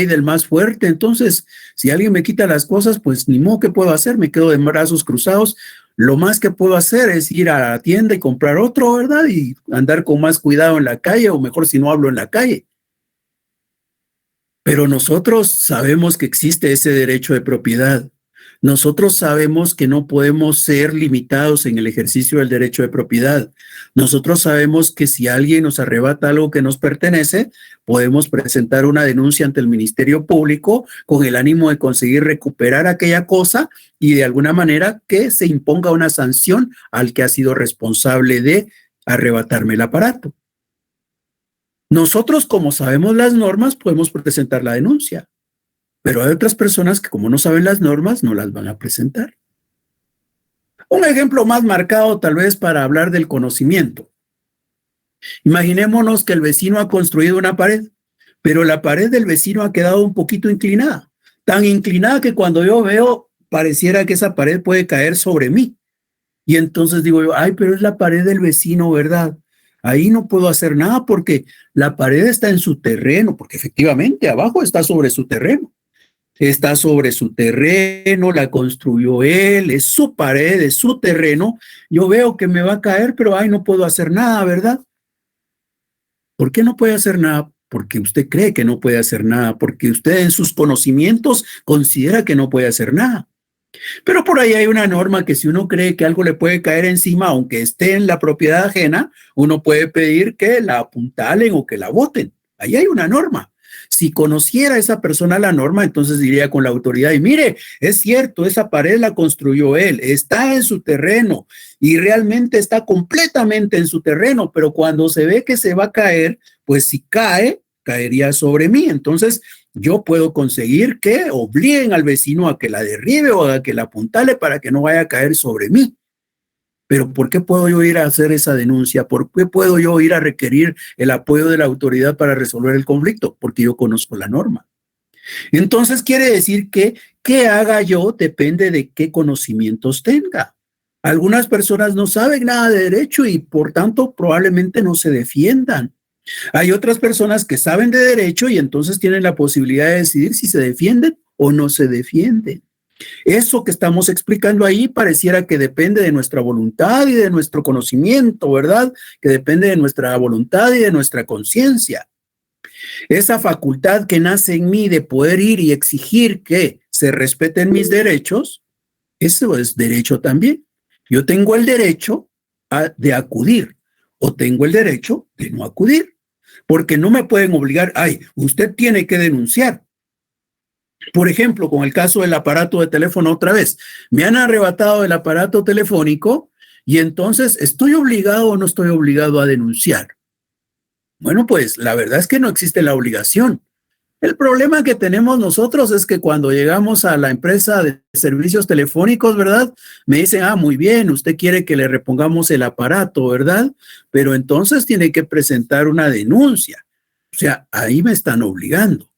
del más fuerte. Entonces, si alguien me quita las cosas, pues ni modo, ¿qué puedo hacer? Me quedo de brazos cruzados. Lo más que puedo hacer es ir a la tienda y comprar otro, ¿verdad? Y andar con más cuidado en la calle, o mejor si no hablo en la calle. Pero nosotros sabemos que existe ese derecho de propiedad. Nosotros sabemos que no podemos ser limitados en el ejercicio del derecho de propiedad. Nosotros sabemos que si alguien nos arrebata algo que nos pertenece, podemos presentar una denuncia ante el Ministerio Público con el ánimo de conseguir recuperar aquella cosa y de alguna manera que se imponga una sanción al que ha sido responsable de arrebatarme el aparato. Nosotros, como sabemos las normas, podemos presentar la denuncia. Pero hay otras personas que, como no saben las normas, no las van a presentar. Un ejemplo más marcado tal vez para hablar del conocimiento. Imaginémonos que el vecino ha construido una pared, pero la pared del vecino ha quedado un poquito inclinada. Tan inclinada que cuando yo veo, pareciera que esa pared puede caer sobre mí. Y entonces digo yo, ay, pero es la pared del vecino, ¿verdad? Ahí no puedo hacer nada porque la pared está en su terreno, porque efectivamente abajo está sobre su terreno. Está sobre su terreno, la construyó él, es su pared, es su terreno. Yo veo que me va a caer, pero ay, no puedo hacer nada, ¿verdad? ¿Por qué no puede hacer nada? Porque usted cree que no puede hacer nada, porque usted en sus conocimientos considera que no puede hacer nada. Pero por ahí hay una norma que si uno cree que algo le puede caer encima, aunque esté en la propiedad ajena, uno puede pedir que la apuntalen o que la boten. Ahí hay una norma. Si conociera esa persona la norma, entonces diría con la autoridad, y mire, es cierto, esa pared la construyó él, está en su terreno y realmente está completamente en su terreno, pero cuando se ve que se va a caer, pues si cae, caería sobre mí. Entonces yo puedo conseguir que obliguen al vecino a que la derribe o a que la apuntale para que no vaya a caer sobre mí. Pero ¿por qué puedo yo ir a hacer esa denuncia? ¿Por qué puedo yo ir a requerir el apoyo de la autoridad para resolver el conflicto? Porque yo conozco la norma. Entonces quiere decir que qué haga yo depende de qué conocimientos tenga. Algunas personas no saben nada de derecho y por tanto probablemente no se defiendan. Hay otras personas que saben de derecho y entonces tienen la posibilidad de decidir si se defienden o no se defienden. Eso que estamos explicando ahí pareciera que depende de nuestra voluntad y de nuestro conocimiento, ¿verdad? Que depende de nuestra voluntad y de nuestra conciencia. Esa facultad que nace en mí de poder ir y exigir que se respeten mis derechos, eso es derecho también. Yo tengo el derecho de acudir o tengo el derecho de no acudir, porque no me pueden obligar, ay, usted tiene que denunciar. Por ejemplo, con el caso del aparato de teléfono otra vez, me han arrebatado el aparato telefónico y entonces ¿estoy obligado o no estoy obligado a denunciar? Bueno, pues la verdad es que no existe la obligación. El problema que tenemos nosotros es que cuando llegamos a la empresa de servicios telefónicos, ¿verdad? Me dicen, muy bien, usted quiere que le repongamos el aparato, ¿verdad? Pero entonces tiene que presentar una denuncia. O sea, ahí me están obligando.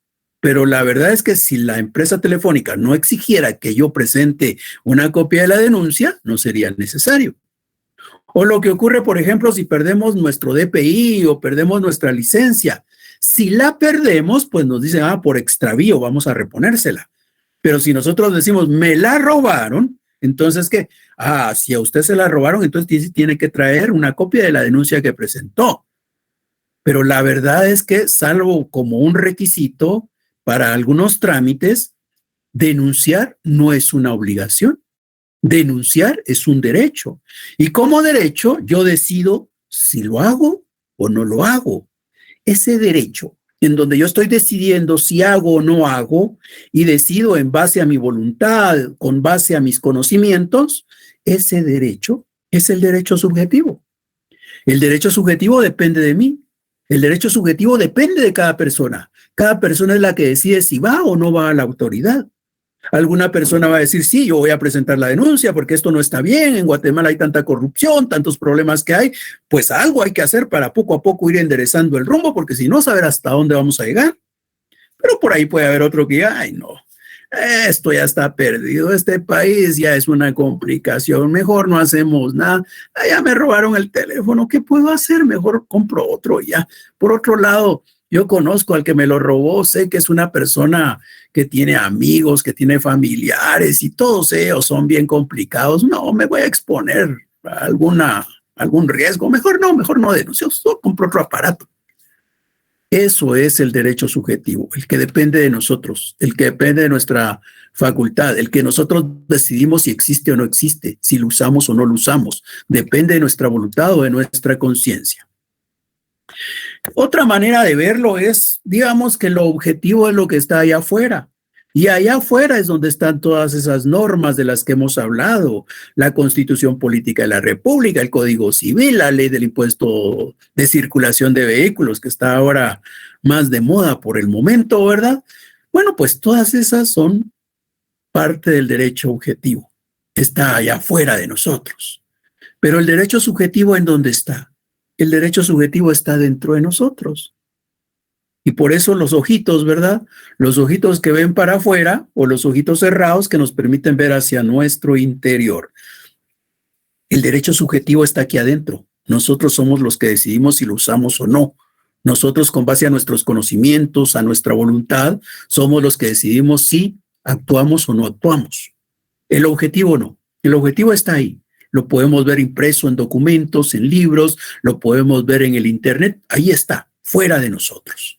Pero la verdad es que si la empresa telefónica no exigiera que yo presente una copia de la denuncia, no sería necesario. O lo que ocurre, por ejemplo, si perdemos nuestro DPI o perdemos nuestra licencia. Si la perdemos, pues nos dicen, por extravío, vamos a reponérsela. Pero si nosotros decimos, me la robaron, entonces, ¿qué? Si a usted se la robaron, entonces tiene que traer una copia de la denuncia que presentó. Pero la verdad es que, salvo como un requisito para algunos trámites, denunciar no es una obligación. Denunciar es un derecho. Y como derecho, yo decido si lo hago o no lo hago. Ese derecho en donde yo estoy decidiendo si hago o no hago y decido en base a mi voluntad, con base a mis conocimientos, ese derecho es el derecho subjetivo. El derecho subjetivo depende de mí. El derecho subjetivo depende de cada persona. Cada persona es la que decide si va o no va a la autoridad. Alguna persona va a decir, sí, yo voy a presentar la denuncia porque esto no está bien, en Guatemala hay tanta corrupción, tantos problemas que hay, pues algo hay que hacer para poco a poco ir enderezando el rumbo, porque si no, saber hasta dónde vamos a llegar. Pero por ahí puede haber otro que diga, ay no, esto ya está perdido, este país ya es una complicación, mejor no hacemos nada, ya me robaron el teléfono, ¿qué puedo hacer? Mejor compro otro ya. Por otro lado, Yo conozco al que me lo robó, sé que es una persona que tiene amigos, que tiene familiares y todos ellos son bien complicados. No, me voy a exponer a algún riesgo. Mejor no denuncio, yo compro otro aparato. Eso es el derecho subjetivo, el que depende de nosotros, el que depende de nuestra facultad, el que nosotros decidimos si existe o no existe, si lo usamos o no lo usamos. Depende de nuestra voluntad o de nuestra conciencia. Otra manera de verlo es, digamos que lo objetivo es lo que está allá afuera. Y allá afuera es donde están todas esas normas de las que hemos hablado, la Constitución Política de la República, el Código Civil, la ley del impuesto de circulación de vehículos, que está ahora más de moda por el momento, ¿verdad? Bueno, pues todas esas son parte del derecho objetivo. Está allá afuera de nosotros. Pero el derecho subjetivo, ¿en dónde está? El derecho subjetivo está dentro de nosotros. Y por eso los ojitos, ¿verdad? Los ojitos que ven para afuera o los ojitos cerrados que nos permiten ver hacia nuestro interior. El derecho subjetivo está aquí adentro. Nosotros somos los que decidimos si lo usamos o no. Nosotros, con base a nuestros conocimientos, a nuestra voluntad, somos los que decidimos si actuamos o no actuamos. El objetivo no. El objetivo está ahí. Lo podemos ver impreso en documentos, en libros, lo podemos ver en el internet. Ahí está, fuera de nosotros.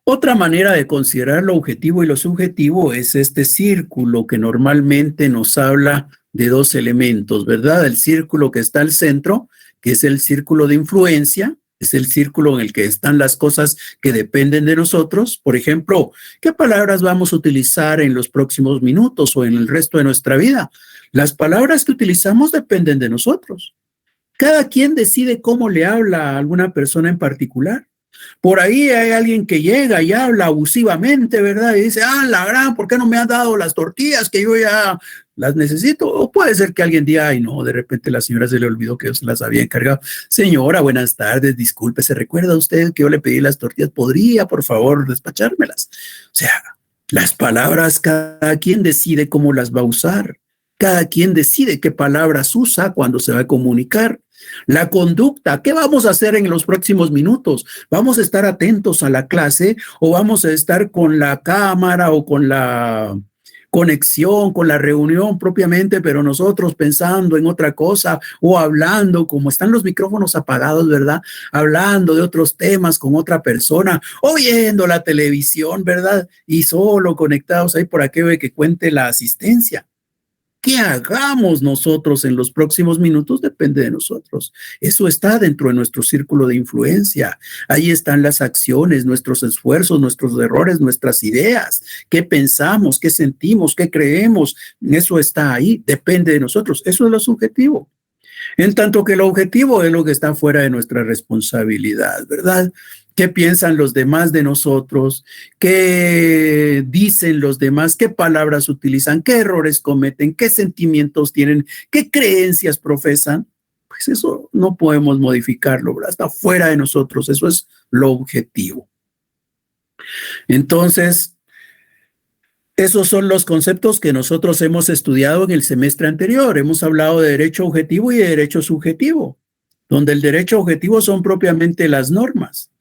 Otra manera de considerar lo objetivo y lo subjetivo es este círculo que normalmente nos habla de dos elementos, ¿verdad? El círculo que está al centro, que es el círculo de influencia, es el círculo en el que están las cosas que dependen de nosotros. Por ejemplo, ¿qué palabras vamos a utilizar en los próximos minutos o en el resto de nuestra vida? Las palabras que utilizamos dependen de nosotros. Cada quien decide cómo le habla a alguna persona en particular. Por ahí hay alguien que llega y habla abusivamente, ¿verdad? Y dice, la gran, ¿por qué no me has dado las tortillas que yo ya las necesito? O puede ser que alguien diga, ay, no, de repente la señora se le olvidó que yo se las había encargado. Señora, buenas tardes, disculpe, ¿se recuerda usted que yo le pedí las tortillas? ¿Podría, por favor, despachármelas? O sea, las palabras, cada quien decide cómo las va a usar. Cada quien decide qué palabras usa cuando se va a comunicar. La conducta, ¿qué vamos a hacer en los próximos minutos? ¿Vamos a estar atentos a la clase o vamos a estar con la cámara o con la conexión, con la reunión propiamente, pero nosotros pensando en otra cosa o hablando, como están los micrófonos apagados, ¿verdad? Hablando de otros temas con otra persona, o viendo la televisión, ¿verdad? Y solo conectados ahí por aquello que cuente la asistencia. ¿Qué hagamos nosotros en los próximos minutos? Depende de nosotros. Eso está dentro de nuestro círculo de influencia. Ahí están las acciones, nuestros esfuerzos, nuestros errores, nuestras ideas. ¿Qué pensamos? ¿Qué sentimos? ¿Qué creemos? Eso está ahí. Depende de nosotros. Eso es lo subjetivo. En tanto que lo objetivo es lo que está fuera de nuestra responsabilidad, ¿verdad? ¿Qué piensan los demás de nosotros? ¿Qué dicen los demás? ¿Qué palabras utilizan? ¿Qué errores cometen? ¿Qué sentimientos tienen? ¿Qué creencias profesan? Pues eso no podemos modificarlo, ¿verdad? Está fuera de nosotros. Eso es lo objetivo. Entonces, esos son los conceptos que nosotros hemos estudiado en el semestre anterior. Hemos hablado de derecho objetivo y de derecho subjetivo, donde el derecho objetivo son propiamente las normas.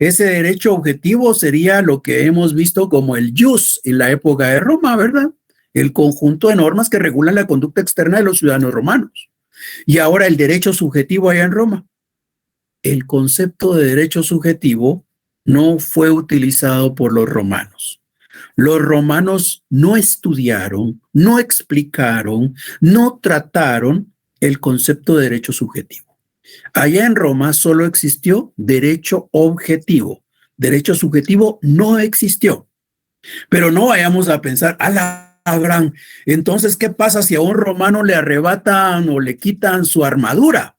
Ese derecho objetivo sería lo que hemos visto como el jus en la época de Roma, ¿verdad? El conjunto de normas que regulan la conducta externa de los ciudadanos romanos. Y ahora el derecho subjetivo allá en Roma. El concepto de derecho subjetivo no fue utilizado por los romanos. Los romanos no estudiaron, no explicaron, no trataron el concepto de derecho subjetivo. Allá en Roma solo existió derecho objetivo. Derecho subjetivo no existió. Pero no vayamos a pensar, a la gran, entonces, ¿qué pasa si a un romano le arrebatan o le quitan su armadura?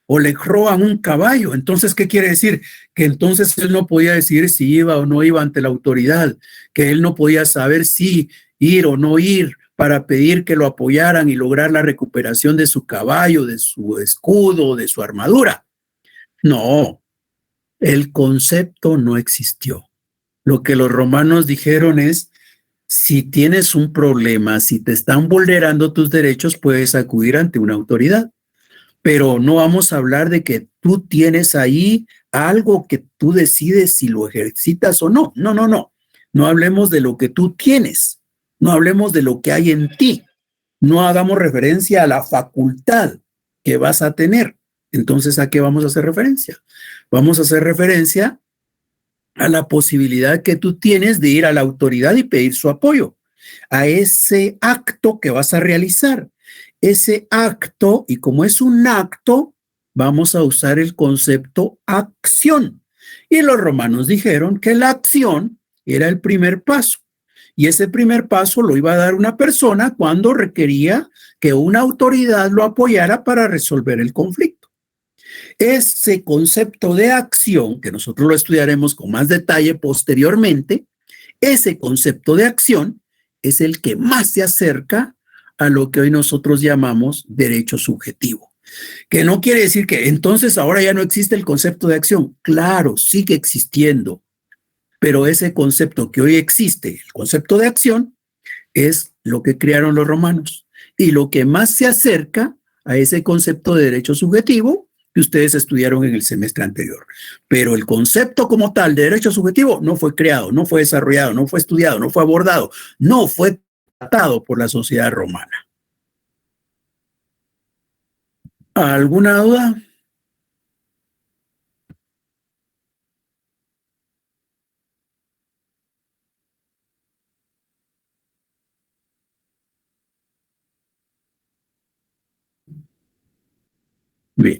O le roban un caballo. Entonces, ¿qué quiere decir? Que entonces él no podía decidir si iba o no iba ante la autoridad, que él no podía saber si ir o no ir para pedir que lo apoyaran y lograr la recuperación de su caballo, de su escudo, de su armadura. No, el concepto no existió. Lo que los romanos dijeron es, si tienes un problema, si te están vulnerando tus derechos, puedes acudir ante una autoridad. pero no vamos a hablar de que tú tienes ahí algo que tú decides si lo ejercitas o no. No, no, no. No hablemos de lo que tú tienes. No hablemos de lo que hay en ti. No hagamos referencia a la facultad que vas a tener. Entonces, ¿a qué vamos a hacer referencia? Vamos a hacer referencia a la posibilidad que tú tienes de ir a la autoridad y pedir su apoyo a ese acto que vas a realizar. Ese acto, y como es un acto, vamos a usar el concepto acción. Y los romanos dijeron que la acción era el primer paso. Y ese primer paso lo iba a dar una persona cuando requería que una autoridad lo apoyara para resolver el conflicto. Ese concepto de acción, que nosotros lo estudiaremos con más detalle posteriormente, ese concepto de acción es el que más se acerca a lo que hoy nosotros llamamos derecho subjetivo. Que no quiere decir que entonces ahora ya no existe el concepto de acción. Claro, sigue existiendo, pero ese concepto que hoy existe, el concepto de acción, es lo que crearon los romanos y lo que más se acerca a ese concepto de derecho subjetivo que ustedes estudiaron en el semestre anterior. Pero el concepto como tal de derecho subjetivo no fue creado, no fue desarrollado, no fue estudiado, no fue abordado, no fue tratado por la sociedad romana. ¿Alguna duda? Bien,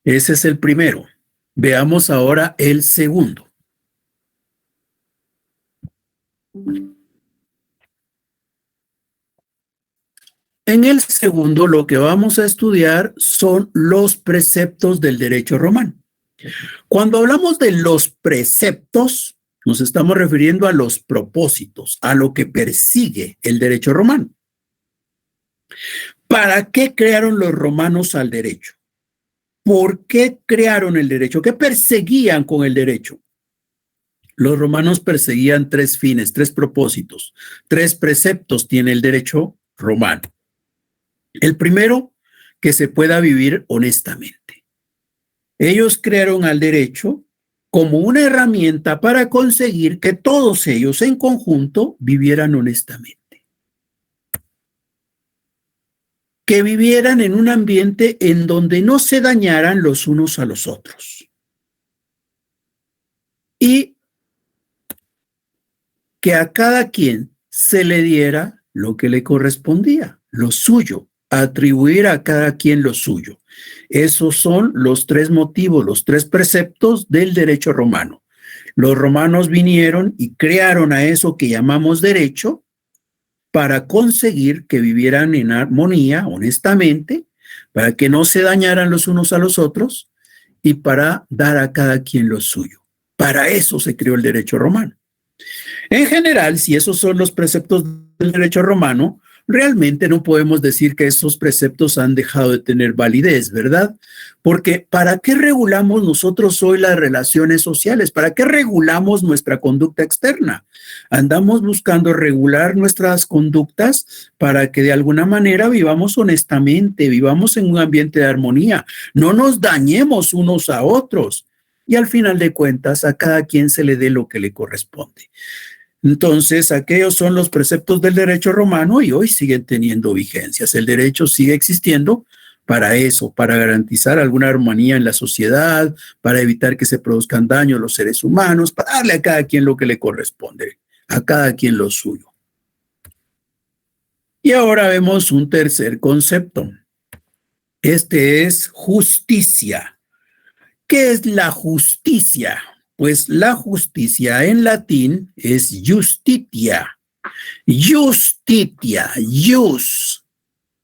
ese es el primero. Veamos ahora el segundo. En el segundo, lo que vamos a estudiar son los preceptos del derecho romano. Cuando hablamos de los preceptos, nos estamos refiriendo a los propósitos, a lo que persigue el derecho romano. ¿Para qué crearon los romanos al derecho? ¿Por qué crearon el derecho? ¿Qué perseguían con el derecho? Los romanos perseguían tres fines, tres propósitos, tres preceptos tiene el derecho romano. El primero, que se pueda vivir honestamente. Ellos crearon al derecho como una herramienta para conseguir que todos ellos en conjunto vivieran honestamente. Que vivieran en un ambiente en donde no se dañaran los unos a los otros. Y que a cada quien se le diera lo que le correspondía, lo suyo, atribuir a cada quien lo suyo. Esos son los tres motivos, los tres preceptos del derecho romano. Los romanos vinieron y crearon a eso que llamamos derecho para conseguir que vivieran en armonía, honestamente, para que no se dañaran los unos a los otros y para dar a cada quien lo suyo. Para eso se creó el derecho romano. En general, si esos son los preceptos del derecho romano, realmente no podemos decir que esos preceptos han dejado de tener validez, ¿verdad? Porque ¿para qué regulamos nosotros hoy las relaciones sociales? ¿Para qué regulamos nuestra conducta externa? Andamos buscando regular nuestras conductas para que de alguna manera vivamos honestamente, vivamos en un ambiente de armonía, no nos dañemos unos a otros y al final de cuentas a cada quien se le dé lo que le corresponde. Entonces, aquellos son los preceptos del derecho romano y hoy siguen teniendo vigencias. El derecho sigue existiendo para eso, para garantizar alguna armonía en la sociedad, para evitar que se produzcan daños a los seres humanos, para darle a cada quien lo que le corresponde, a cada quien lo suyo. Y ahora vemos un tercer concepto. Este es justicia. ¿Qué es la justicia? Pues la justicia en latín es justitia. Justitia, jus.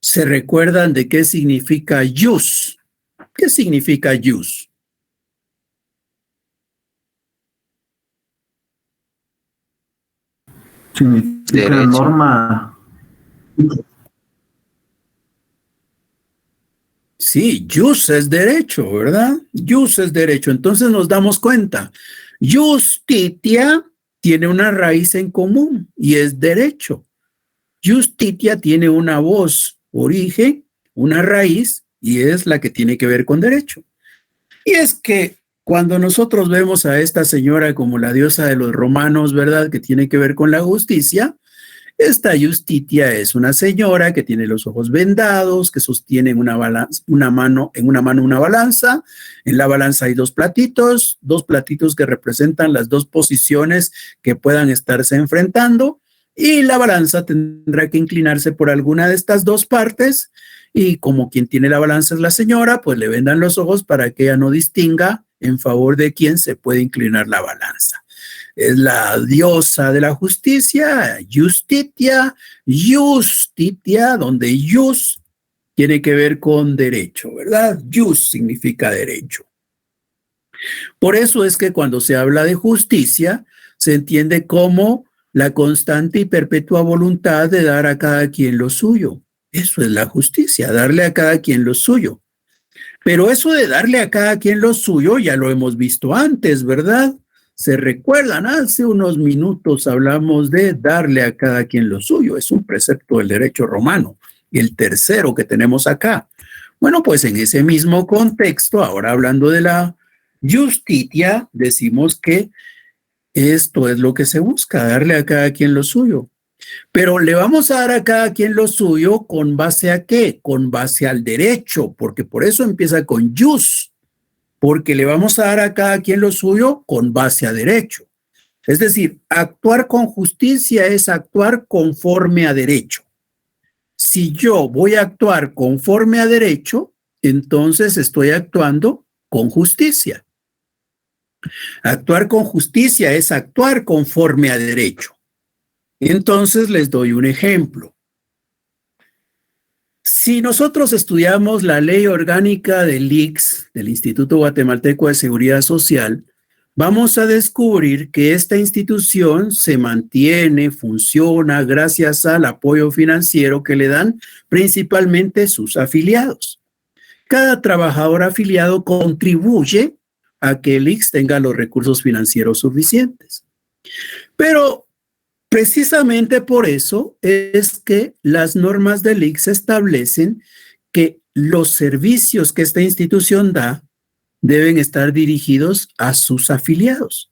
¿Se recuerdan de qué significa jus? ¿Qué significa jus? Significa norma. Sí, jus es derecho, ¿verdad? Jus es derecho. Entonces nos damos cuenta. Justitia tiene una raíz en común y es derecho. Justitia tiene una voz, origen, una raíz y es la que tiene que ver con derecho. Y es que cuando nosotros vemos a esta señora como la diosa de los romanos, ¿verdad?, que tiene que ver con la justicia, esta Justitia es una señora que tiene los ojos vendados, que sostiene en una mano una balanza. En la balanza hay dos platitos que representan las dos posiciones que puedan estarse enfrentando, y la balanza tendrá que inclinarse por alguna de estas dos partes, y como quien tiene la balanza es la señora, pues le vendan los ojos para que ella no distinga en favor de quién se puede inclinar la balanza. Es la diosa de la justicia, Justitia, donde jus tiene que ver con derecho, ¿verdad? Jus significa derecho. Por eso es que cuando se habla de justicia, se entiende como la constante y perpetua voluntad de dar a cada quien lo suyo. Eso es la justicia, darle a cada quien lo suyo. Pero eso de darle a cada quien lo suyo ya lo hemos visto antes, ¿verdad? Se recuerdan, hace unos minutos hablamos de darle a cada quien lo suyo. Es un precepto del derecho romano, el tercero que tenemos acá. Bueno, pues en ese mismo contexto, ahora hablando de la Justitia, decimos que esto es lo que se busca, darle a cada quien lo suyo. Pero le vamos a dar a cada quien lo suyo ¿con base a qué? Con base al derecho, porque por eso empieza con jus, porque le vamos a dar a cada quien lo suyo con base a derecho. Es decir, actuar con justicia es actuar conforme a derecho. Si yo voy a actuar conforme a derecho, entonces estoy actuando con justicia. Actuar con justicia es actuar conforme a derecho. Entonces les doy un ejemplo. Si nosotros estudiamos la ley orgánica del ICS, del Instituto Guatemalteco de Seguridad Social, vamos a descubrir que esta institución se mantiene, funciona gracias al apoyo financiero que le dan principalmente sus afiliados. Cada trabajador afiliado contribuye a que el ICS tenga los recursos financieros suficientes. Pero precisamente por eso es que las normas del ICS establecen que los servicios que esta institución da deben estar dirigidos a sus afiliados.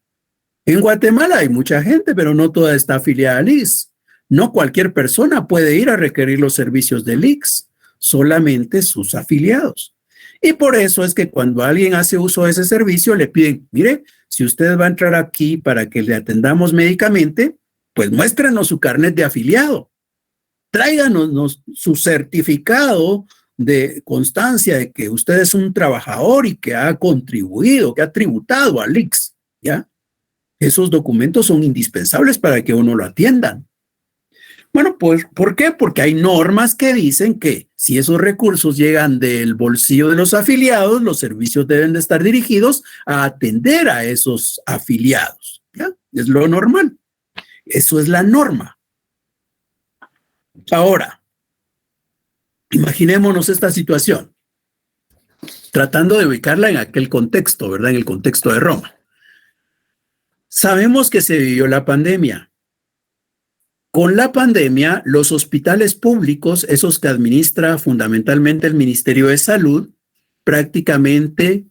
En Guatemala hay mucha gente, pero no toda está afiliada al ICS. No cualquier persona puede ir a requerir los servicios del ICS, solamente sus afiliados. Y por eso es que cuando alguien hace uso de ese servicio, le piden, mire, si usted va a entrar aquí para que le atendamos médicamente, pues muéstrenos su carnet de afiliado, tráiganos su certificado de constancia de que usted es un trabajador y que ha contribuido, que ha tributado al ICS, ¿ya? Esos documentos son indispensables para que uno lo atiendan. Bueno, pues, ¿por qué? Porque hay normas que dicen que si esos recursos llegan del bolsillo de los afiliados, los servicios deben de estar dirigidos a atender a esos afiliados, ¿ya? Es lo normal. Eso es la norma. Ahora, imaginémonos esta situación, tratando de ubicarla en aquel contexto, ¿verdad? En el contexto de Roma. Sabemos que se vivió la pandemia. Con la pandemia, los hospitales públicos, esos que administra fundamentalmente el Ministerio de Salud, prácticamente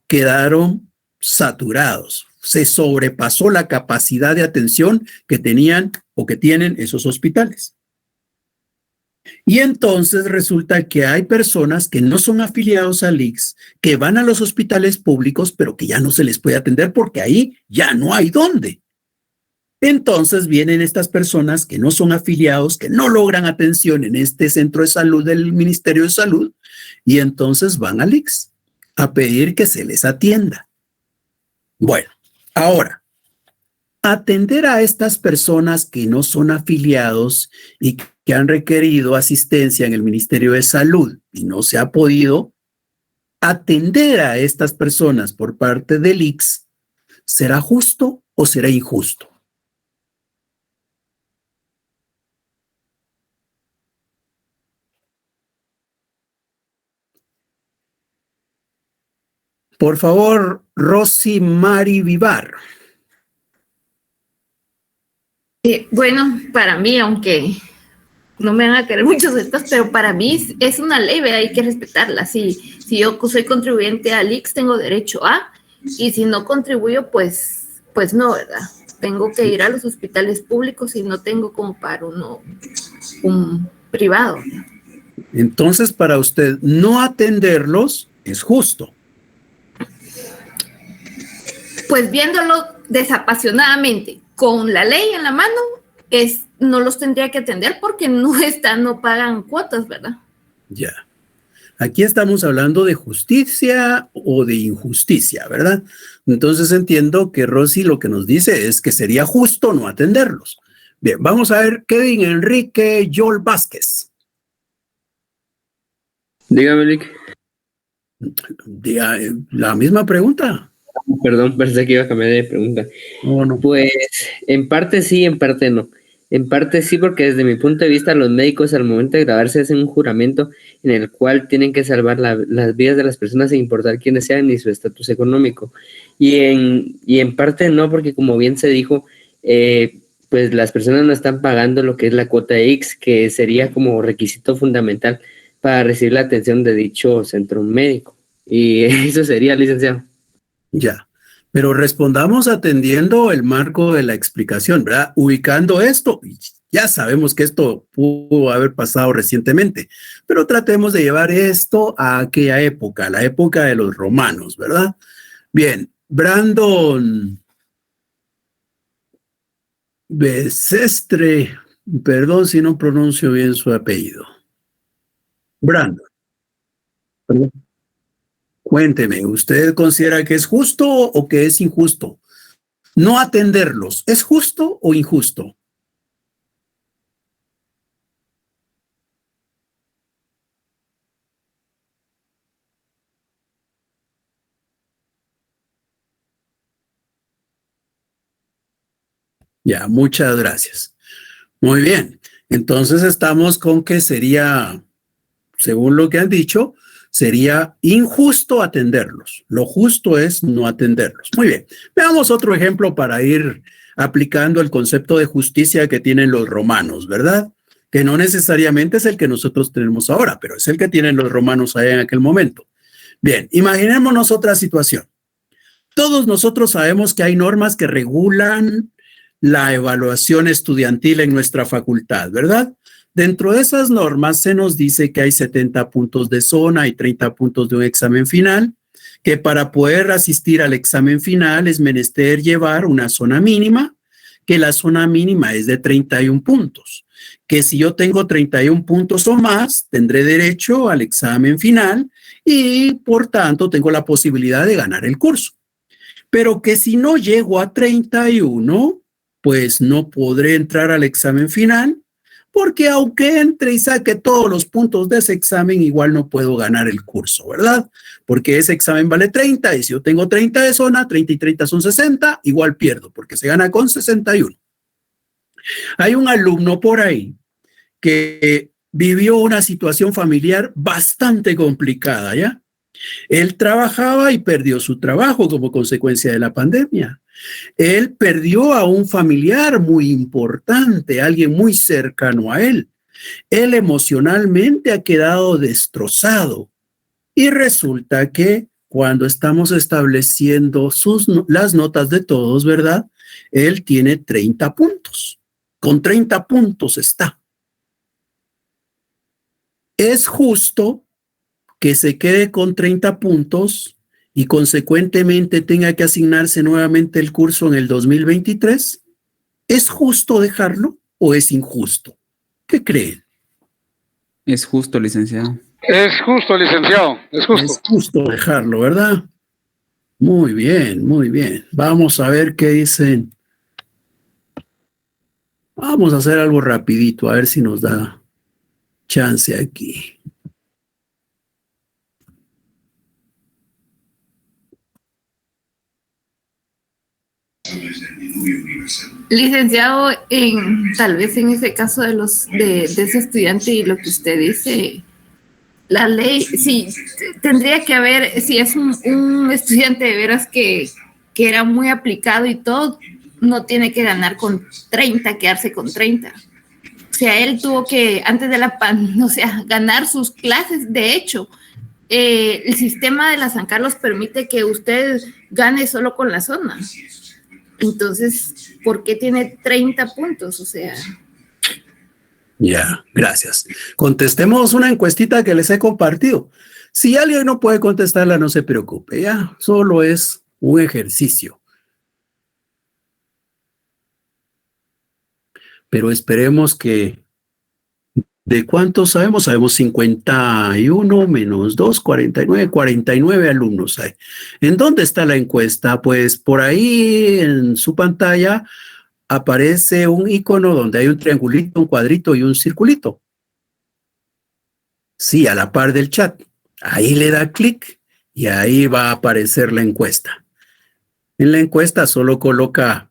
quedaron saturados. Se sobrepasó la capacidad de atención que tenían o que tienen esos hospitales. Y entonces resulta que hay personas que no son afiliados al ICS, que van a los hospitales públicos, pero que ya no se les puede atender porque ahí ya no hay dónde. Entonces vienen estas personas que no son afiliados, que no logran atención en este centro de salud del Ministerio de Salud, y entonces van al ICS a pedir que se les atienda. Bueno, ahora, atender a estas personas que no son afiliados y que han requerido asistencia en el Ministerio de Salud y no se ha podido atender a estas personas por parte del ICS, ¿será justo o será injusto? Por favor, Rosy Mari Vivar. Bueno, para mí, aunque no me van a querer muchos estos, pero para mí es una ley, ¿verdad? Hay que respetarla. Si yo soy contribuyente al IX, tengo derecho a, y si no contribuyo, pues no, ¿verdad? Tengo que ir a los hospitales públicos y no tengo como para un privado. Entonces, para usted, no atenderlos es justo. Pues viéndolo desapasionadamente, con la ley en la mano, no los tendría que atender porque no pagan cuotas, ¿verdad? Ya. Aquí estamos hablando de justicia o de injusticia, ¿verdad? Entonces entiendo que Rosy lo que nos dice es que sería justo no atenderlos. Bien, vamos a ver Kevin Enrique Joel Vázquez. Dígame, Lick. La misma pregunta. Perdón, pensé que iba a cambiar de pregunta. No. Pues en parte sí, en parte no. En parte sí, porque desde mi punto de vista los médicos al momento de graduarse hacen un juramento en el cual tienen que salvar las vidas de las personas sin importar quiénes sean ni su estatus económico. Y en parte no, porque como bien se dijo, pues las personas no están pagando lo que es la cuota X, que sería como requisito fundamental para recibir la atención de dicho centro médico. Y eso sería, licenciado. Ya, pero respondamos atendiendo el marco de la explicación, ¿verdad? Ubicando esto, ya sabemos que esto pudo haber pasado recientemente, pero tratemos de llevar esto a aquella época, la época de los romanos, ¿verdad? Bien, Brandon Becestre, perdón si no pronuncio bien su apellido. Brandon. Perdón. Cuénteme, ¿usted considera que es justo o que es injusto? No atenderlos, ¿es justo o injusto? Ya, muchas gracias. Muy bien, entonces estamos con que sería, según lo que han dicho, sería injusto atenderlos. Lo justo es no atenderlos. Muy bien, veamos otro ejemplo para ir aplicando el concepto de justicia que tienen los romanos, ¿verdad? Que no necesariamente es el que nosotros tenemos ahora, pero es el que tienen los romanos allá en aquel momento. Bien, imaginémonos otra situación. Todos nosotros sabemos que hay normas que regulan la evaluación estudiantil en nuestra facultad, ¿verdad? Dentro de esas normas se nos dice que hay 70 puntos de zona y 30 puntos de un examen final, que para poder asistir al examen final es menester llevar una zona mínima, que la zona mínima es de 31 puntos, que si yo tengo 31 puntos o más, tendré derecho al examen final y por tanto tengo la posibilidad de ganar el curso. Pero que si no llego a 31, pues no podré entrar al examen final, porque aunque entre y saque todos los puntos de ese examen, igual no puedo ganar el curso, ¿verdad? Porque ese examen vale 30 y si yo tengo 30 de zona, 30 y 30 son 60, igual pierdo, porque se gana con 61. Hay un alumno por ahí que vivió una situación familiar bastante complicada, ¿ya? Él trabajaba y perdió su trabajo como consecuencia de la pandemia. Él perdió a un familiar muy importante, alguien muy cercano a él. Él emocionalmente ha quedado destrozado. Y resulta que cuando estamos estableciendo las notas de todos, ¿verdad? Él tiene 30 puntos. Con 30 puntos está. ¿Es justo que se quede con 30 puntos y consecuentemente tenga que asignarse nuevamente el curso en el 2023? ¿Es justo dejarlo o es injusto? ¿Qué creen? Es justo, licenciado. Es justo, licenciado, es justo. Es justo dejarlo, ¿verdad? Muy bien, muy bien. Vamos a ver qué dicen. Vamos a hacer algo rapidito, a ver si nos da chance aquí. Licenciado, tal vez en ese caso de ese estudiante y lo que usted dice, la ley, sí, tendría que haber, si es un estudiante de veras que era muy aplicado y todo, no tiene que ganar con 30, quedarse con 30. sea, él tuvo que, antes de ganar sus clases. De hecho, el sistema de la San Carlos permite que usted gane solo con la zona. Entonces, ¿por qué tiene 30 puntos? O sea... Ya, gracias. Contestemos una encuestita que les he compartido. Si alguien no puede contestarla, no se preocupe, ya, solo es un ejercicio. Pero esperemos que, ¿de cuántos sabemos? Sabemos 51 menos 2, 49 alumnos hay. ¿En dónde está la encuesta? Pues por ahí en su pantalla aparece un icono donde hay un triangulito, un cuadrito y un circulito. Sí, a la par del chat. Ahí le da clic y ahí va a aparecer la encuesta. En la encuesta solo coloca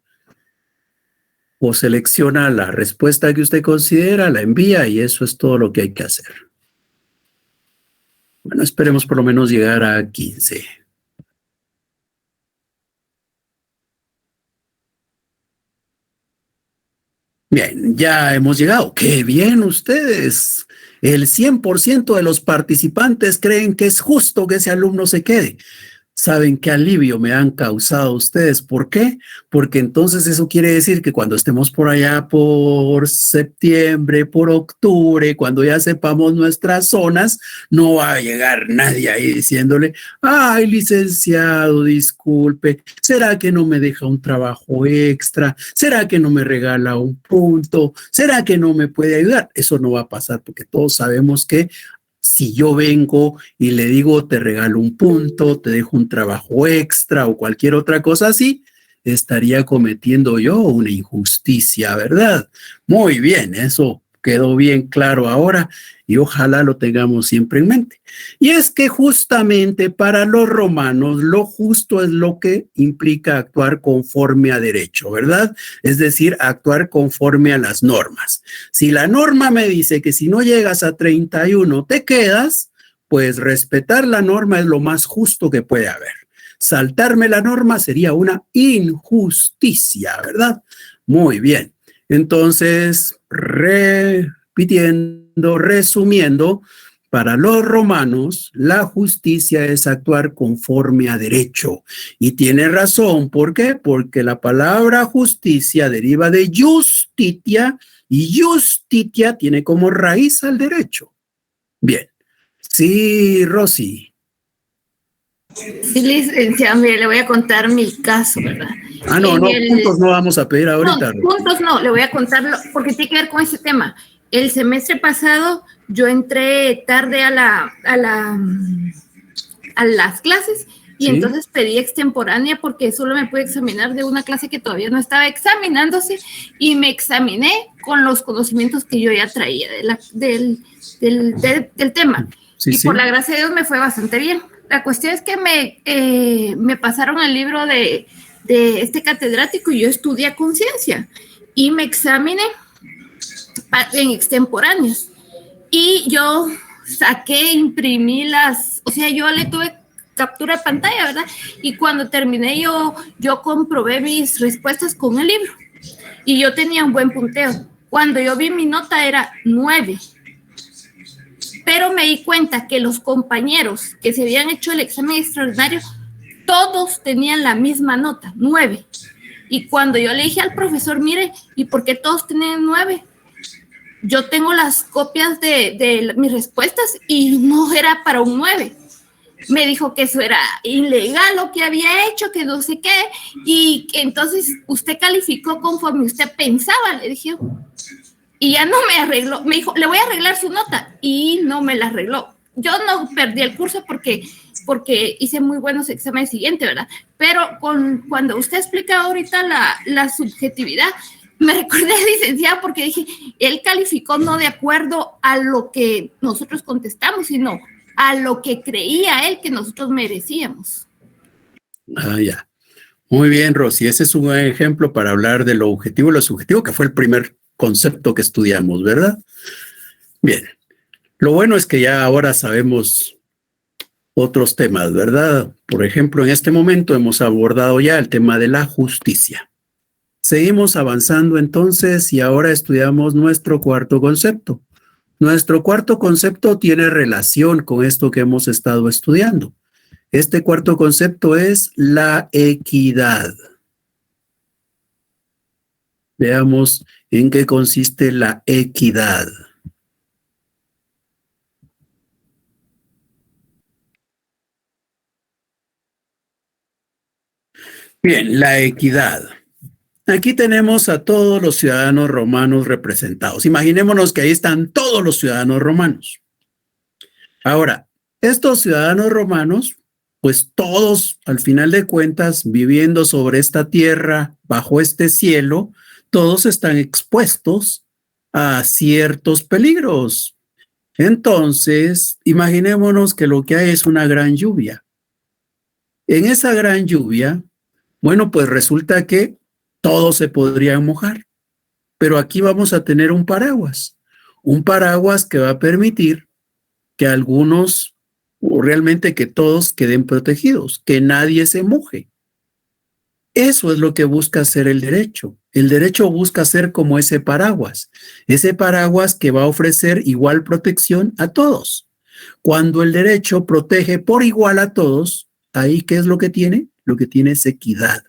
o selecciona la respuesta que usted considera, la envía y eso es todo lo que hay que hacer. Bueno, esperemos por lo menos llegar a 15. Bien, ya hemos llegado. ¡Qué bien ustedes! El 100% de los participantes creen que es justo que ese alumno se quede. ¿Saben qué alivio me han causado ustedes? ¿Por qué? Porque entonces eso quiere decir que cuando estemos por allá por septiembre, por octubre, cuando ya sepamos nuestras zonas, no va a llegar nadie ahí diciéndole, ay, licenciado, disculpe, ¿será que no me deja un trabajo extra? ¿Será que no me regala un punto? ¿Será que no me puede ayudar? Eso no va a pasar porque todos sabemos que si yo vengo y le digo te regalo un punto, te dejo un trabajo extra o cualquier otra cosa así, estaría cometiendo yo una injusticia, ¿verdad? Muy bien, eso quedó bien claro ahora y ojalá lo tengamos siempre en mente. Y es que justamente para los romanos lo justo es lo que implica actuar conforme a derecho, ¿verdad? Es decir, actuar conforme a las normas. Si la norma me dice que si no llegas a 31 te quedas, pues respetar la norma es lo más justo que puede haber. Saltarme la norma sería una injusticia, ¿verdad? Muy bien. Entonces, resumiendo, para los romanos, la justicia es actuar conforme a derecho. Y tiene razón, ¿por qué? Porque la palabra justicia deriva de justitia y justitia tiene como raíz al derecho. Bien. Sí, Rosy. Sí, licenciado, mire, le voy a contar mi caso, ¿verdad? Puntos no vamos a pedir ahorita. No, puntos no, le voy a contarlo porque tiene que ver con ese tema. El semestre pasado yo entré tarde a las clases y ¿sí? Entonces pedí extemporánea porque solo me pude examinar de una clase que todavía no estaba examinándose y me examiné con los conocimientos que yo ya traía del tema. Sí, y sí. Por la gracia de Dios me fue bastante bien. La cuestión es que me pasaron el libro de este catedrático y yo estudié a conciencia y me examiné en extemporáneos y yo imprimí yo le tuve captura de pantalla, ¿verdad? Y cuando terminé yo comprobé mis respuestas con el libro y yo tenía un buen punteo. Cuando yo vi mi nota era 9. Pero me di cuenta que los compañeros que se habían hecho el examen extraordinario, todos tenían la misma nota, 9. Y cuando yo le dije al profesor, mire, ¿y por qué todos tienen 9? Yo tengo las copias de mis respuestas y no era para un 9. Me dijo que eso era ilegal lo que había hecho, que no sé qué, y que entonces usted calificó conforme usted pensaba, le dije. Y ya no me arregló, me dijo, le voy a arreglar su nota, y no me la arregló. Yo no perdí el curso porque hice muy buenos exámenes siguientes, ¿verdad? Pero cuando usted explica ahorita la subjetividad, me recordé al licenciado porque dije, él calificó no de acuerdo a lo que nosotros contestamos, sino a lo que creía él que nosotros merecíamos. Ah, ya. Muy bien, Rosy, ese es un ejemplo para hablar de lo objetivo y lo subjetivo, que fue el primer concepto que estudiamos, ¿verdad? Bien, lo bueno es que ya ahora sabemos otros temas, ¿verdad? Por ejemplo, en este momento hemos abordado ya el tema de la justicia. Seguimos avanzando entonces y ahora estudiamos nuestro cuarto concepto. Nuestro cuarto concepto tiene relación con esto que hemos estado estudiando. Este cuarto concepto es la equidad. Veamos en qué consiste la equidad. Bien, la equidad. Aquí tenemos a todos los ciudadanos romanos representados. Imaginémonos que ahí están todos los ciudadanos romanos. Ahora, estos ciudadanos romanos, pues todos, al final de cuentas, viviendo sobre esta tierra, bajo este cielo, todos están expuestos a ciertos peligros. Entonces, imaginémonos que lo que hay es una gran lluvia. En esa gran lluvia, bueno, pues resulta que todos se podrían mojar, pero aquí vamos a tener un paraguas que va a permitir que algunos, o realmente que todos queden protegidos, que nadie se moje. Eso es lo que busca hacer el derecho. El derecho busca ser como ese paraguas que va a ofrecer igual protección a todos. Cuando el derecho protege por igual a todos, ahí ¿qué es lo que tiene? Lo que tiene es equidad.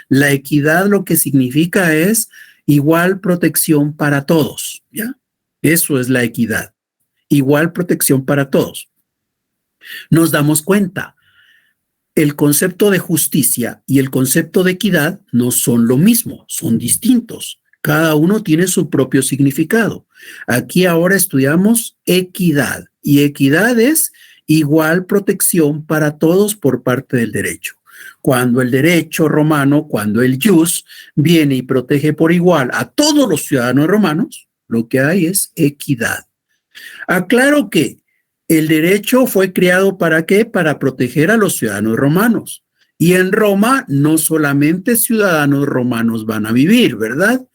La equidad lo que significa es igual protección para todos, ¿ya? Eso es la equidad. Igual protección para todos. Nos damos cuenta, el concepto de justicia y el concepto de equidad no son lo mismo, son distintos. Cada uno tiene su propio significado. Aquí ahora estudiamos equidad, y equidad es igual protección para todos por parte del derecho. Cuando el derecho romano, cuando el ius viene y protege por igual a todos los ciudadanos romanos, lo que hay es equidad. Aclaro que el derecho fue creado ¿para qué? Para proteger a los ciudadanos romanos. Y en Roma no solamente ciudadanos romanos van a vivir, ¿verdad?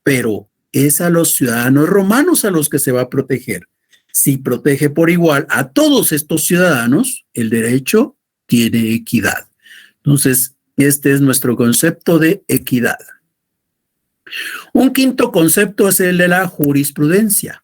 Pero es a los ciudadanos romanos a los que se va a proteger. Si protege por igual a todos estos ciudadanos, el derecho tiene equidad. Entonces, este es nuestro concepto de equidad. Un quinto concepto es el de la jurisprudencia.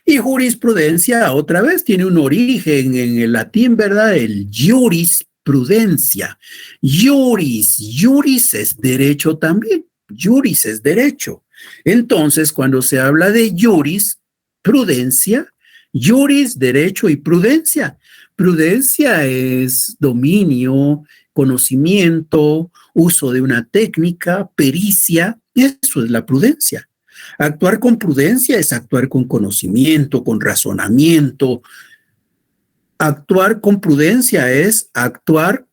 Y jurisprudencia, otra vez, tiene un origen en el latín, ¿verdad? El jurisprudencia. Juris es derecho también. Juris es derecho. Entonces, cuando se habla de jurisprudencia, juris, derecho y prudencia. Prudencia es dominio, conocimiento, uso de una técnica, pericia. Eso es la prudencia. Actuar con prudencia es actuar con conocimiento, con razonamiento. Actuar con prudencia es actuar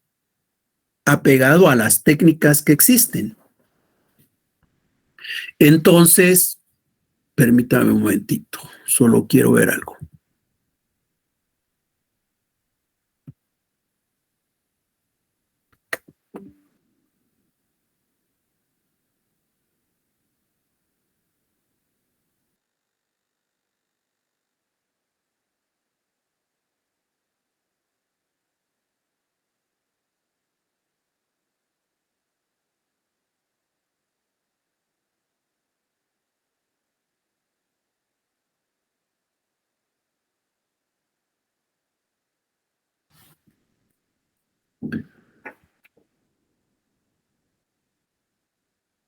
apegado a las técnicas que existen. Entonces, permítame un momentito, solo quiero ver algo.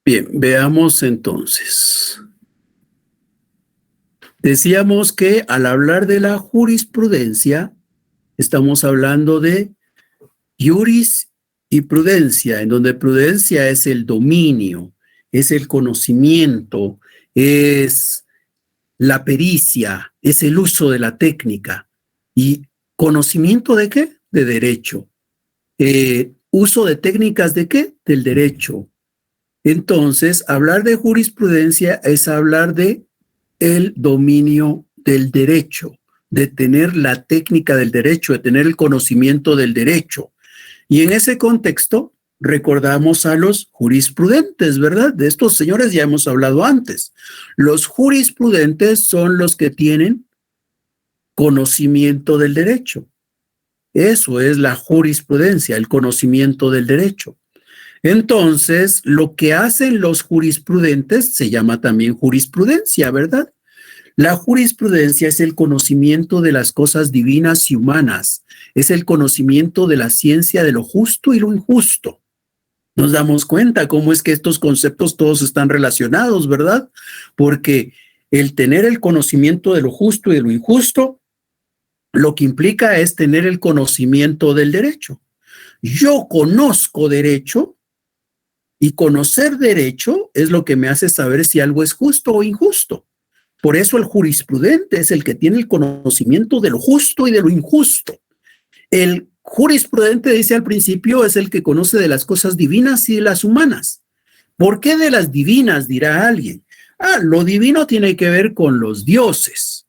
Bien, veamos entonces. Decíamos que al hablar de la jurisprudencia, estamos hablando de juris y prudencia, en donde prudencia es el dominio, es el conocimiento, es la pericia, es el uso de la técnica. ¿Y conocimiento de qué? De derecho. ¿Uso de técnicas de qué? Del derecho. Entonces, hablar de jurisprudencia es hablar de el dominio del derecho, de tener la técnica del derecho, de tener el conocimiento del derecho. Y en ese contexto, recordamos a los jurisprudentes, ¿verdad? De estos señores ya hemos hablado antes. Los jurisprudentes son los que tienen conocimiento del derecho. Eso es la jurisprudencia, el conocimiento del derecho. Entonces, lo que hacen los jurisprudentes se llama también jurisprudencia, ¿verdad? La jurisprudencia es el conocimiento de las cosas divinas y humanas, es el conocimiento de la ciencia de lo justo y lo injusto. Nos damos cuenta cómo es que estos conceptos todos están relacionados, ¿verdad? Porque el tener el conocimiento de lo justo y de lo injusto, lo que implica es tener el conocimiento del derecho. Yo conozco derecho y conocer derecho es lo que me hace saber si algo es justo o injusto. Por eso el jurisprudente es el que tiene el conocimiento de lo justo y de lo injusto. El jurisprudente, dice al principio, es el que conoce de las cosas divinas y de las humanas. ¿Por qué de las divinas? Dirá alguien. Lo divino tiene que ver con los dioses.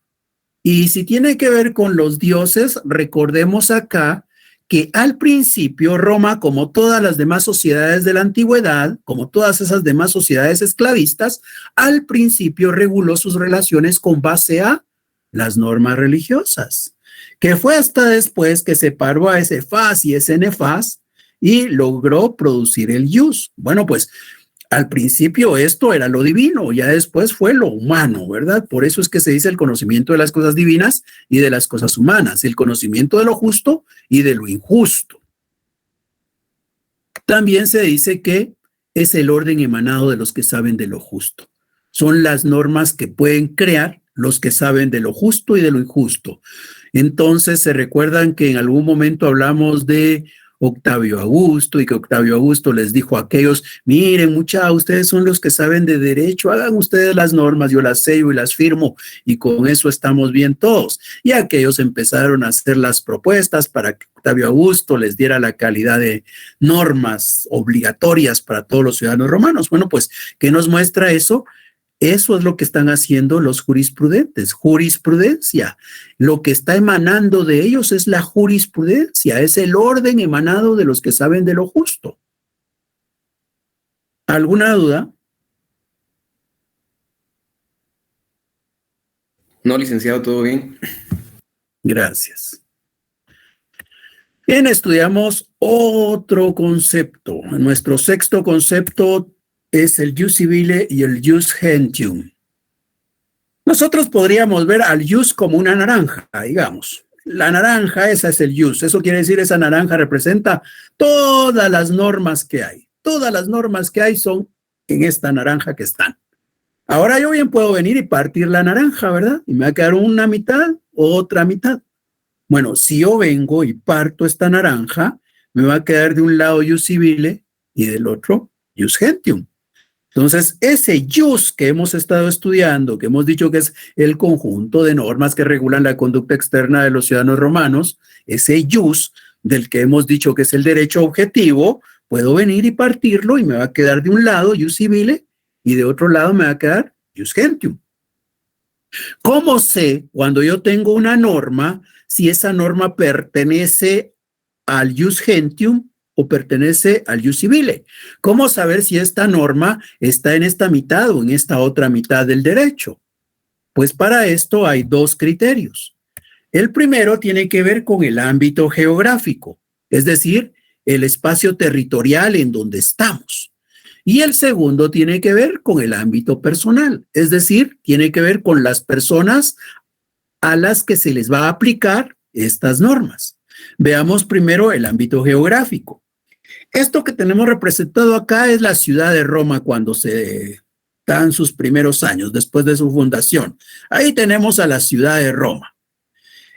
Y si tiene que ver con los dioses, recordemos acá que al principio Roma, como todas las demás sociedades de la antigüedad, como todas esas demás sociedades esclavistas, al principio reguló sus relaciones con base a las normas religiosas, que fue hasta después que separó a ese fas y ese nefas y logró producir el ius. Bueno, pues al principio esto era lo divino, ya después fue lo humano, ¿verdad? Por eso es que se dice el conocimiento de las cosas divinas y de las cosas humanas, el conocimiento de lo justo y de lo injusto. También se dice que es el orden emanado de los que saben de lo justo. Son las normas que pueden crear los que saben de lo justo y de lo injusto. Entonces, se recuerdan que en algún momento hablamos de Octavio Augusto y que Octavio Augusto les dijo a aquellos, miren muchachos, ustedes son los que saben de derecho, hagan ustedes las normas, yo las sello y las firmo y con eso estamos bien todos. Y aquellos empezaron a hacer las propuestas para que Octavio Augusto les diera la calidad de normas obligatorias para todos los ciudadanos romanos. Bueno, pues, ¿qué nos muestra eso? Eso es lo que están haciendo los jurisprudentes, jurisprudencia. Lo que está emanando de ellos es la jurisprudencia, es el orden emanado de los que saben de lo justo. ¿Alguna duda? No, licenciado, todo bien. Gracias. Bien, estudiamos otro concepto. Nuestro sexto concepto es el jus civile y el jus gentium. Nosotros podríamos ver al jus como una naranja, digamos. La naranja, esa es el jus. Eso quiere decir, esa naranja representa todas las normas que hay. Todas las normas que hay son en esta naranja que están. Ahora yo bien puedo venir y partir la naranja, ¿verdad? Y me va a quedar una mitad, otra mitad. Bueno, si yo vengo y parto esta naranja, me va a quedar de un lado jus civile y del otro jus gentium. Entonces, ese jus que hemos estado estudiando, que hemos dicho que es el conjunto de normas que regulan la conducta externa de los ciudadanos romanos, ese jus del que hemos dicho que es el derecho objetivo, puedo venir y partirlo y me va a quedar de un lado jus civile y de otro lado me va a quedar jus gentium. ¿Cómo sé cuando yo tengo una norma si esa norma pertenece al jus gentium o pertenece al jus civile? ¿Cómo saber si esta norma está en esta mitad o en esta otra mitad del derecho? Pues para esto hay dos criterios. El primero tiene que ver con el ámbito geográfico, es decir, el espacio territorial en donde estamos. Y el segundo tiene que ver con el ámbito personal, es decir, tiene que ver con las personas a las que se les va a aplicar estas normas. Veamos primero el ámbito geográfico. Esto que tenemos representado acá es la ciudad de Roma cuando se dan sus primeros años, después de su fundación. Ahí tenemos a la ciudad de Roma.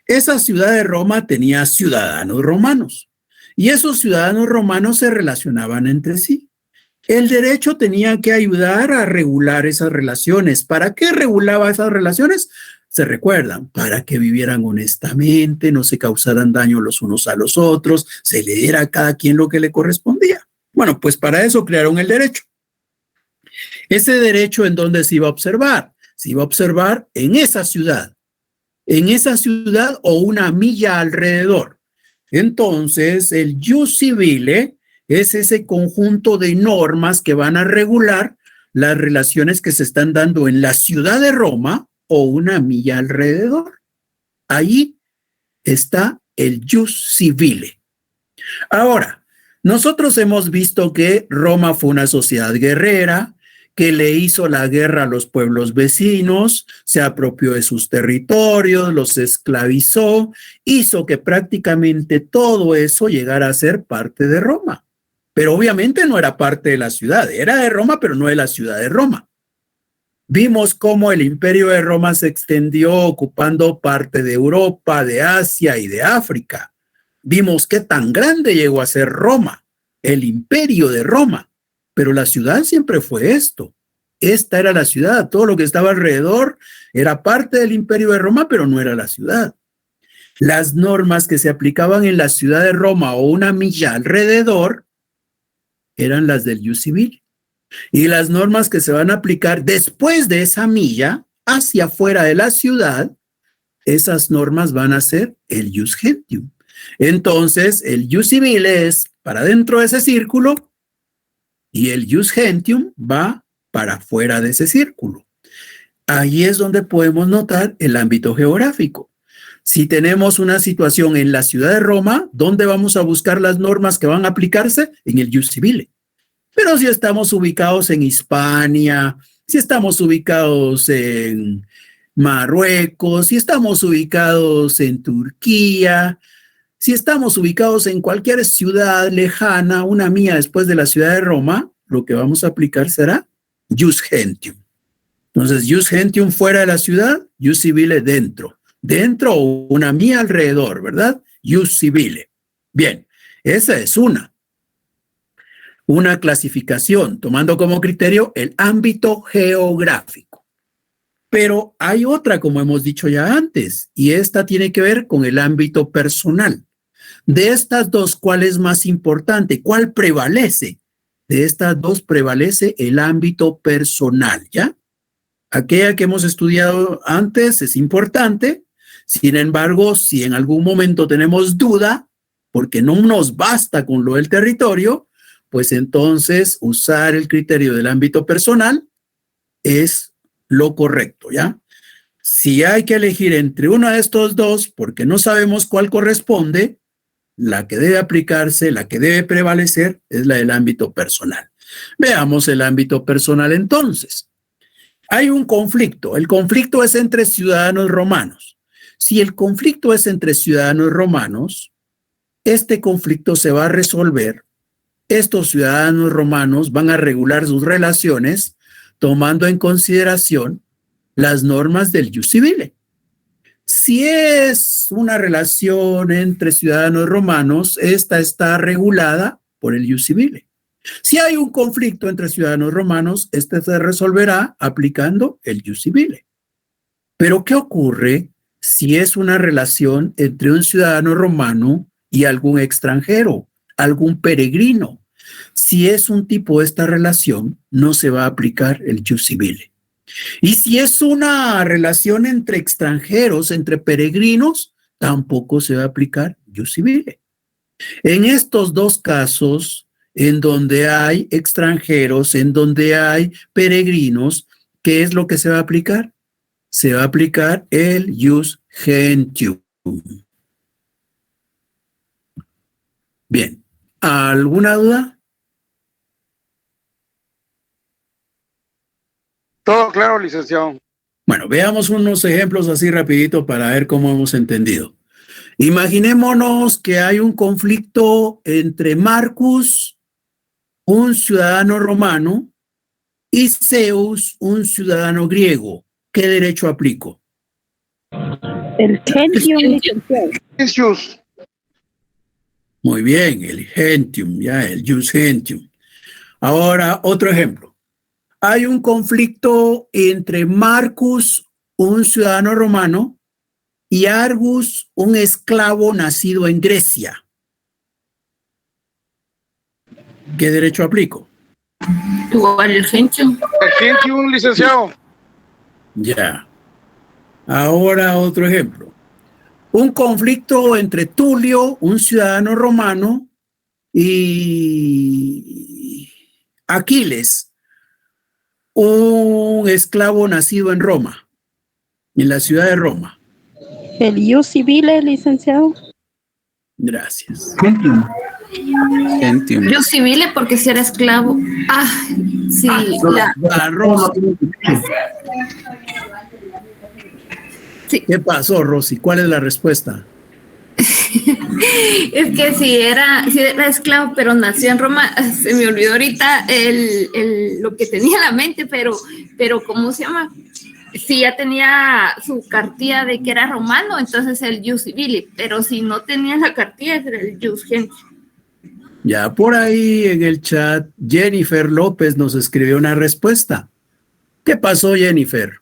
Esa ciudad de Roma tenía ciudadanos romanos y esos ciudadanos romanos se relacionaban entre sí. El derecho tenía que ayudar a regular esas relaciones. ¿Para qué regulaba esas relaciones? Se recuerdan, para que vivieran honestamente, no se causaran daño los unos a los otros, se le diera a cada quien lo que le correspondía. Bueno, pues para eso crearon el derecho. Ese derecho, ¿en dónde se iba a observar? Se iba a observar en esa ciudad o una milla alrededor. Entonces, el jus civile es ese conjunto de normas que van a regular las relaciones que se están dando en la ciudad de Roma o una milla alrededor. Ahí está el jus civile. Ahora, Nosotros hemos visto que Roma fue una sociedad guerrera, que le hizo la guerra a los pueblos vecinos, se apropió de sus territorios, los esclavizó, hizo que prácticamente todo eso llegara a ser parte de Roma. Pero obviamente no era parte de la ciudad, era de Roma, pero no de la ciudad de Roma. Vimos cómo el imperio de Roma se extendió ocupando parte de Europa, de Asia y de África. Vimos qué tan grande llegó a ser Roma, el imperio de Roma. Pero la ciudad siempre fue esto. Esta era la ciudad. Todo lo que estaba alrededor era parte del imperio de Roma, pero no era la ciudad. Las normas que se aplicaban en la ciudad de Roma o una milla alrededor eran las del Ius Civile. Y las normas que se van a aplicar después de esa milla hacia afuera de la ciudad, esas normas van a ser el Ius Gentium. Entonces, el Ius Civile es para dentro de ese círculo y el Ius Gentium va para fuera de ese círculo. Ahí es donde podemos notar el ámbito geográfico. Si tenemos una situación en la ciudad de Roma, ¿dónde vamos a buscar las normas que van a aplicarse? En el Ius Civile. Pero si estamos ubicados en Hispania, si estamos ubicados en Marruecos, si estamos ubicados en Turquía, si estamos ubicados en cualquier ciudad lejana, una milla después de la ciudad de Roma, lo que vamos a aplicar será Ius Gentium. Entonces, Ius Gentium fuera de la ciudad, Ius Civile dentro. Dentro o una milla alrededor, ¿verdad? Ius Civile. Bien, esa es una clasificación, tomando como criterio el ámbito geográfico. Pero hay otra, como hemos dicho ya antes, y esta tiene que ver con el ámbito personal. De estas dos, ¿cuál es más importante? ¿Cuál prevalece? De estas dos prevalece el ámbito personal, ¿ya? Aquella que hemos estudiado antes es importante, sin embargo, si en algún momento tenemos duda, porque no nos basta con lo del territorio, pues entonces usar el criterio del ámbito personal es lo correcto, ¿ya? Si hay que elegir entre uno de estos dos, porque no sabemos cuál corresponde, la que debe aplicarse, la que debe prevalecer, es la del ámbito personal. Veamos el ámbito personal entonces. Hay un conflicto. El conflicto es entre ciudadanos romanos. Si el conflicto es entre ciudadanos romanos, este conflicto se va a resolver. Estos ciudadanos romanos van a regular sus relaciones tomando en consideración las normas del Ius Civile. Si es una relación entre ciudadanos romanos, esta está regulada por el Ius Civile. Si hay un conflicto entre ciudadanos romanos, este se resolverá aplicando el Ius Civile. Pero ¿qué ocurre si es una relación entre un ciudadano romano y algún extranjero, algún peregrino? Si es un tipo de esta relación, no se va a aplicar el Ius Civile. Y si es una relación entre extranjeros, entre peregrinos, tampoco se va a aplicar Ius Civile. En estos dos casos, en donde hay extranjeros, en donde hay peregrinos, ¿qué es lo que se va a aplicar? Se va a aplicar el Ius Gentium. Bien, ¿alguna duda? Todo claro, licenciado. Bueno, veamos unos ejemplos así rapidito para ver cómo hemos entendido. Imaginémonos que hay un conflicto entre Marcus, un ciudadano romano, y Zeus, un ciudadano griego. ¿Qué derecho aplico? El Gentium. Ius. Muy bien, el Gentium, ya, el Ius Gentium. Ahora, otro ejemplo. Hay un conflicto entre Marcus, un ciudadano romano, y Argus, un esclavo nacido en Grecia. ¿Qué derecho aplico? Igual el Gentium. El Gentium, licenciado. Ya. Ahora otro ejemplo. Un conflicto entre Tulio, un ciudadano romano, y Aquiles, un esclavo nacido en Roma, en la ciudad de Roma. El Ius Civile, licenciado. Gracias. Gentium. Gentium. Yo civile porque si era esclavo. Ah, sí. Sí. ¿Qué pasó, Rosy? ¿Cuál es la respuesta? Es que si era esclavo, pero nació en Roma, se me olvidó ahorita lo que tenía en la mente, pero ¿cómo se llama? Si ya tenía su cartilla de que era romano, entonces el jus civile, pero si no tenía la cartilla, era el jus gentium. Ya por ahí en el chat, Jennifer López nos escribió una respuesta. ¿Qué pasó, Jennifer?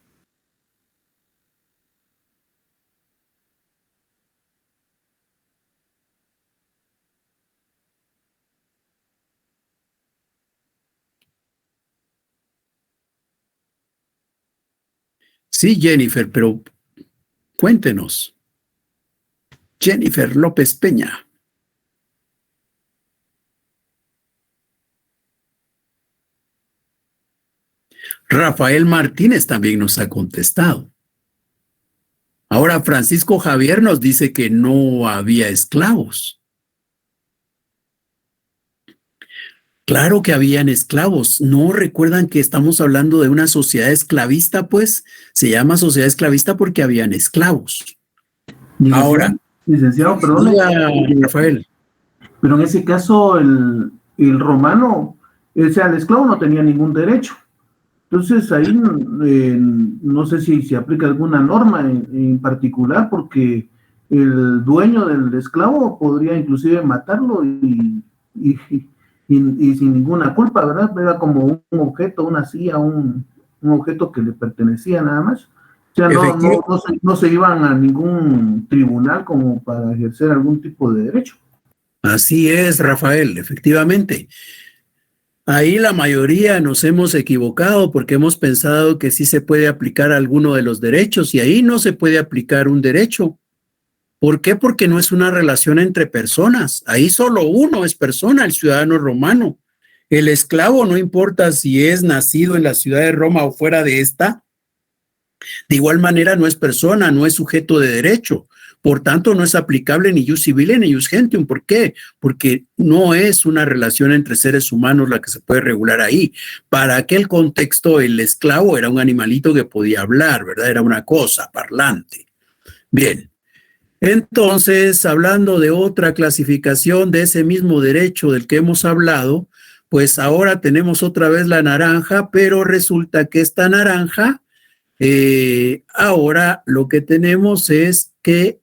Sí, Jennifer, pero cuéntenos. Jennifer López Peña. Rafael Martínez también nos ha contestado. Ahora Francisco Javier nos dice que no había esclavos. Claro que habían esclavos. ¿No recuerdan que estamos hablando de una sociedad esclavista? Pues se llama sociedad esclavista porque habían esclavos. Ahora, licenciado, perdón, Rafael. Pero en ese caso el romano, o sea, el esclavo no tenía ningún derecho. Entonces ahí no sé si se aplica alguna norma en particular, porque el dueño del esclavo podría inclusive matarlo y sin ninguna culpa, ¿verdad? Era como un objeto, una silla, un objeto que le pertenecía nada más. O sea, no se iban a ningún tribunal como para ejercer algún tipo de derecho. Así es, Rafael, efectivamente. Ahí la mayoría nos hemos equivocado porque hemos pensado que sí se puede aplicar alguno de los derechos y ahí no se puede aplicar un derecho. ¿Por qué? Porque no es una relación entre personas. Ahí solo uno es persona, el ciudadano romano. El esclavo, no importa si es nacido en la ciudad de Roma o fuera de esta, de igual manera no es persona, no es sujeto de derecho. Por tanto, no es aplicable ni jus civile ni jus gentium. ¿Por qué? Porque no es una relación entre seres humanos la que se puede regular ahí. Para aquel contexto, el esclavo era un animalito que podía hablar, ¿verdad? Era una cosa parlante. Bien. Entonces, hablando de otra clasificación de ese mismo derecho del que hemos hablado, pues ahora tenemos otra vez la naranja, pero resulta que esta naranja, ahora lo que tenemos es que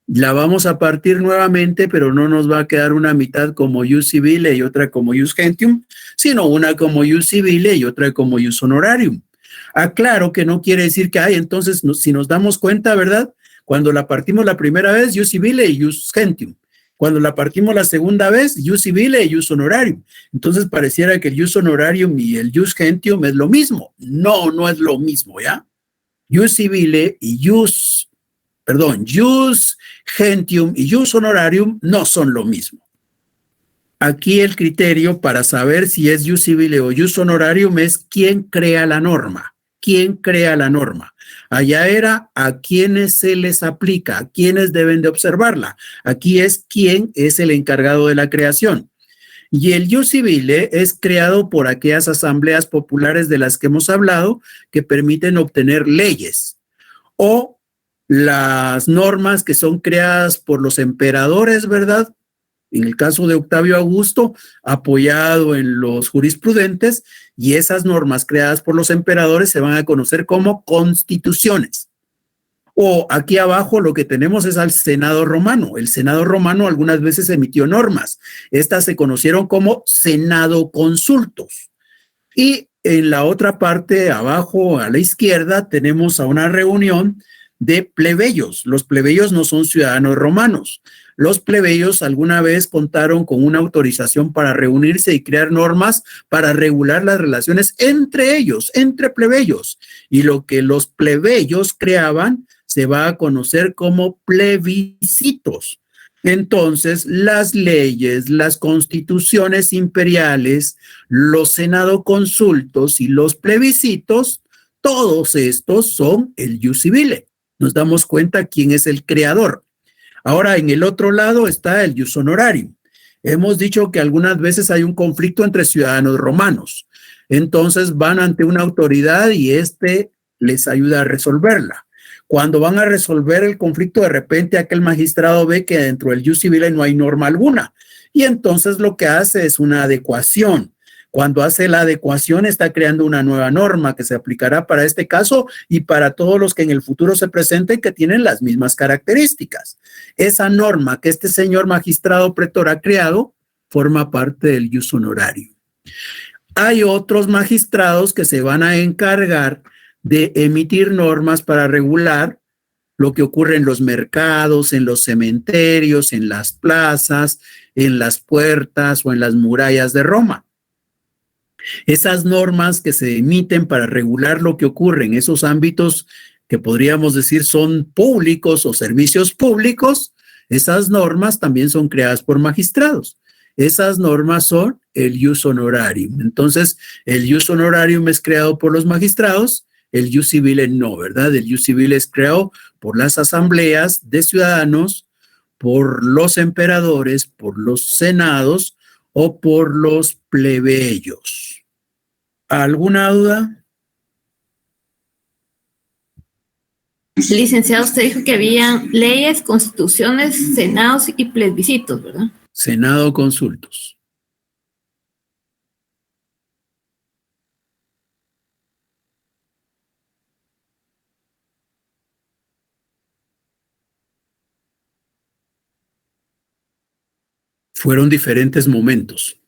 la vamos a partir nuevamente, pero no nos va a quedar una mitad como jus civile y otra como jus gentium, sino una como jus civile y otra como jus honorarium. Aclaro que no quiere decir que, entonces, si nos damos cuenta, ¿verdad? Cuando la partimos la primera vez, jus civile y jus gentium. Cuando la partimos la segunda vez, jus civile y jus honorarium. Entonces pareciera que el jus honorarium y el jus gentium es lo mismo. No, no es lo mismo, ¿ya? Jus civile y jus gentium y jus honorarium no son lo mismo. Aquí el criterio para saber si es jus civile o jus honorarium es quién crea la norma. ¿Quién crea la norma? Allá era a quienes se les aplica, a quienes deben de observarla. Aquí es quién es el encargado de la creación. Y el jus civile es creado por aquellas asambleas populares de las que hemos hablado que permiten obtener leyes o las normas que son creadas por los emperadores, ¿verdad? En el caso de Octavio Augusto, apoyado en los jurisprudentes, y esas normas creadas por los emperadores se van a conocer como constituciones. O aquí abajo lo que tenemos es al Senado romano. El Senado romano algunas veces emitió normas. Estas se conocieron como Senado consultos. Y en la otra parte, abajo a la izquierda, tenemos a una reunión de plebeyos. Los plebeyos no son ciudadanos romanos. Los plebeyos alguna vez contaron con una autorización para reunirse y crear normas para regular las relaciones entre ellos, entre plebeyos. Y lo que los plebeyos creaban se va a conocer como plebiscitos. Entonces, las leyes, las constituciones imperiales, los senadoconsultos y los plebiscitos, todos estos son el jus civile. Nos damos cuenta quién es el creador. Ahora, en el otro lado está el jus honorarium. Hemos dicho que algunas veces hay un conflicto entre ciudadanos romanos. Entonces van ante una autoridad y les ayuda a resolverla. Cuando van a resolver el conflicto, de repente aquel magistrado ve que dentro del Ius Civile no hay norma alguna. Y entonces lo que hace es una adecuación. Cuando hace la adecuación, está creando una nueva norma que se aplicará para este caso y para todos los que en el futuro se presenten que tienen las mismas características. Esa norma que este señor magistrado pretor ha creado forma parte del Ius Honorarium. Hay otros magistrados que se van a encargar de emitir normas para regular lo que ocurre en los mercados, en los cementerios, en las plazas, en las puertas o en las murallas de Roma. Esas normas que se emiten para regular lo que ocurre en esos ámbitos que podríamos decir son públicos o servicios públicos, esas normas también son creadas por magistrados. Esas normas son el Ius Honorarium. Entonces, el Ius Honorarium es creado por los magistrados, el Ius Civile no, ¿verdad? El Ius Civile es creado por las asambleas de ciudadanos, por los emperadores, por los senados o por los plebeyos. ¿Alguna duda? Licenciado, usted dijo que habían leyes, constituciones, senados y plebiscitos, ¿verdad? Senado consultos. Fueron diferentes momentos.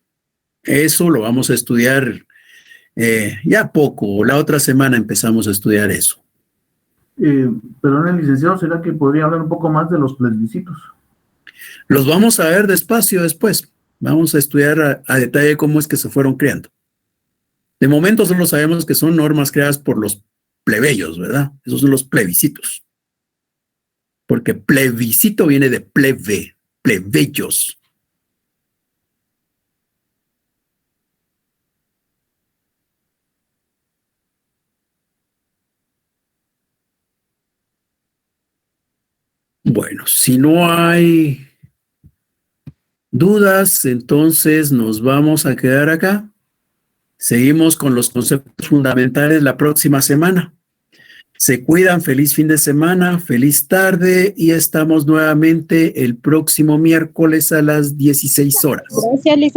Eso lo vamos a estudiar ya poco. La otra semana empezamos a estudiar eso. Perdón, licenciado, ¿será que podría hablar un poco más de los plebiscitos? Los vamos a ver despacio después. Vamos a estudiar a detalle cómo es que se fueron creando. De momento solo sabemos que son normas creadas por los plebeyos, ¿verdad? Esos son los plebiscitos. Porque plebiscito viene de plebe, plebeyos. Bueno, si no hay dudas, entonces nos vamos a quedar acá. Seguimos con los conceptos fundamentales la próxima semana. Se cuidan, feliz fin de semana, feliz tarde y estamos nuevamente el próximo miércoles a las 16 horas. Gracias, licenciado.